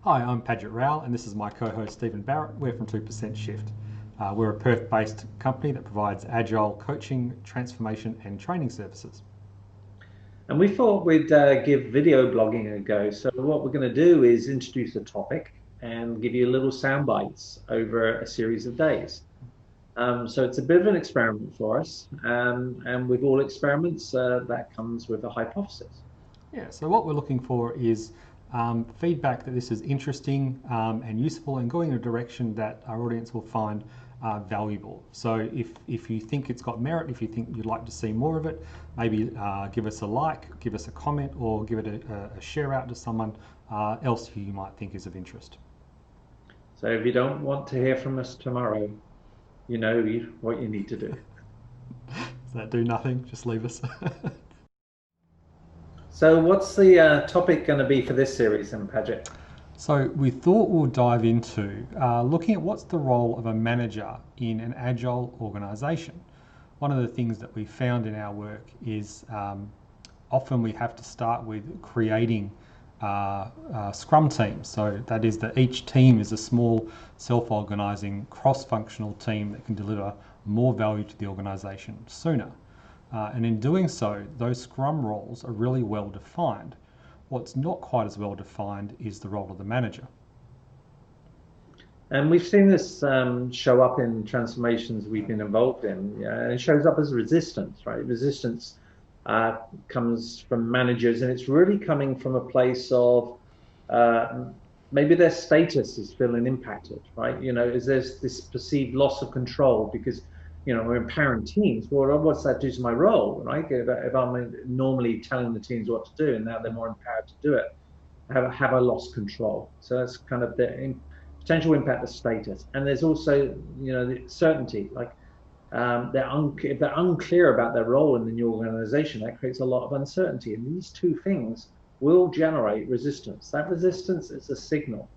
Hi, I'm Padgett and this is my co-host Stephen Barrett. We're from 2% Shift. We're a Perth-based company that provides Agile coaching, transformation and training services. And we thought we'd give video blogging a go. So what we're going to do is introduce a topic and give you little sound bites over a series of days. So it's a bit of an experiment for us. And with all experiments, that comes with a hypothesis. Yeah, so what we're looking for is feedback that this is interesting and useful and going in a direction that our audience will find valuable. So if you think it's got merit, if you think you'd like to see more of it, maybe give us a like, give us a comment, or give it a share out to someone else who you might think is of interest. So if you don't want to hear from us tomorrow, you know what you need to do. Does that do nothing? Just leave us. So what's the topic going to be for this series then, Padgett? So we thought we'll dive into looking at what's the role of a manager in an agile organization. One of the things that we found in our work is often we have to start with creating scrum teams. So that is that each team is a small self-organizing cross-functional team that can deliver more value to the organization sooner. And in doing so, those scrum roles are really well defined. What's not quite as well defined is the role of the manager. And we've seen this show up in transformations we've been involved in. Yeah, it shows up as resistance, right? Resistance comes from managers, and it's really coming from a place of maybe their status is feeling impacted, right? Is there's this perceived loss of control because, we're empowering teams. Well, what's that do to my role, right? If I'm normally telling the teams what to do, and now they're more empowered to do it, have I lost control? So that's kind of the potential impact of status. And there's also, the certainty, like if they're unclear about their role in the new organization, that creates a lot of uncertainty. And these two things will generate resistance. That resistance is a signal.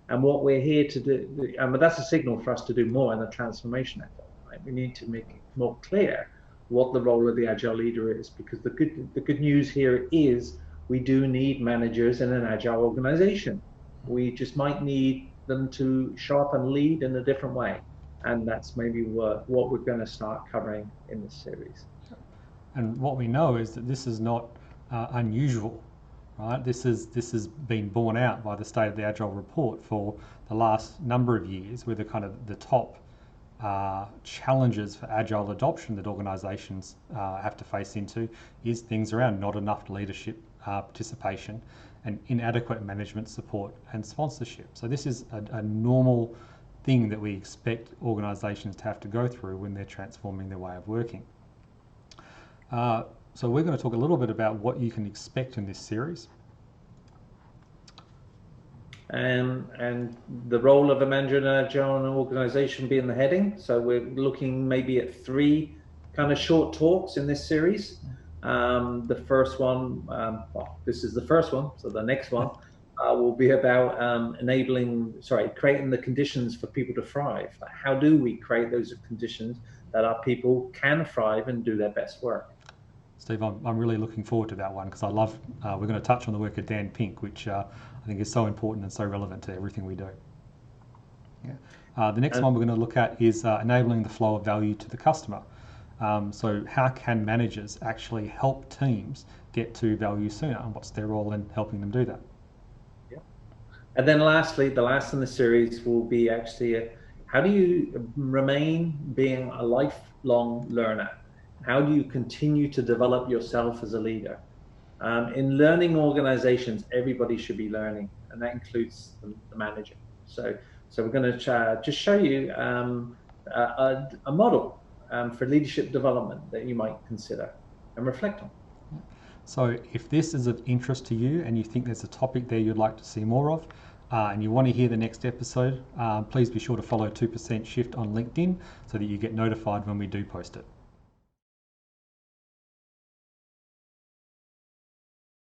And what we're here to do, but that's a signal for us to do more in the transformation effort. Right? We need to make it more clear what the role of the agile leader is, because the good news here is we do need managers in an agile organization. We just might need them to show up and lead in a different way. And that's maybe what we're going to start covering in this series. And what we know is that this is not unusual, right? This has been borne out by the State of the Agile report for the last number of years, where the top challenges for agile adoption that organisations have to face into is things around not enough leadership participation and inadequate management support and sponsorship. So this is a normal thing that we expect organisations to have to go through when they're transforming their way of working. So we're going to talk a little bit about what you can expect in this series. And the role of a manager in an agile organization being the heading. So we're looking maybe at three kind of short talks in this series. The first one, this is the first one, so the next one will be about creating the conditions for people to thrive. How do we create those conditions that our people can thrive and do their best work? Steve, I'm really looking forward to that one because I love, we're going to touch on the work of Dan Pink, which I think is so important and so relevant to everything we do. Yeah. The next one we're going to look at is enabling the flow of value to the customer. So how can managers actually help teams get to value sooner, and what's their role in helping them do that? Yeah. And then lastly, the last in the series will be actually how do you remain being a lifelong learner? How do you continue to develop yourself as a leader? In learning organizations, everybody should be learning, and that includes the manager. So we're going to just show you a model for leadership development that you might consider and reflect on. So if this is of interest to you and you think there's a topic there you'd like to see more of, and you want to hear the next episode, please be sure to follow 2% Shift on LinkedIn so that you get notified when we do post it.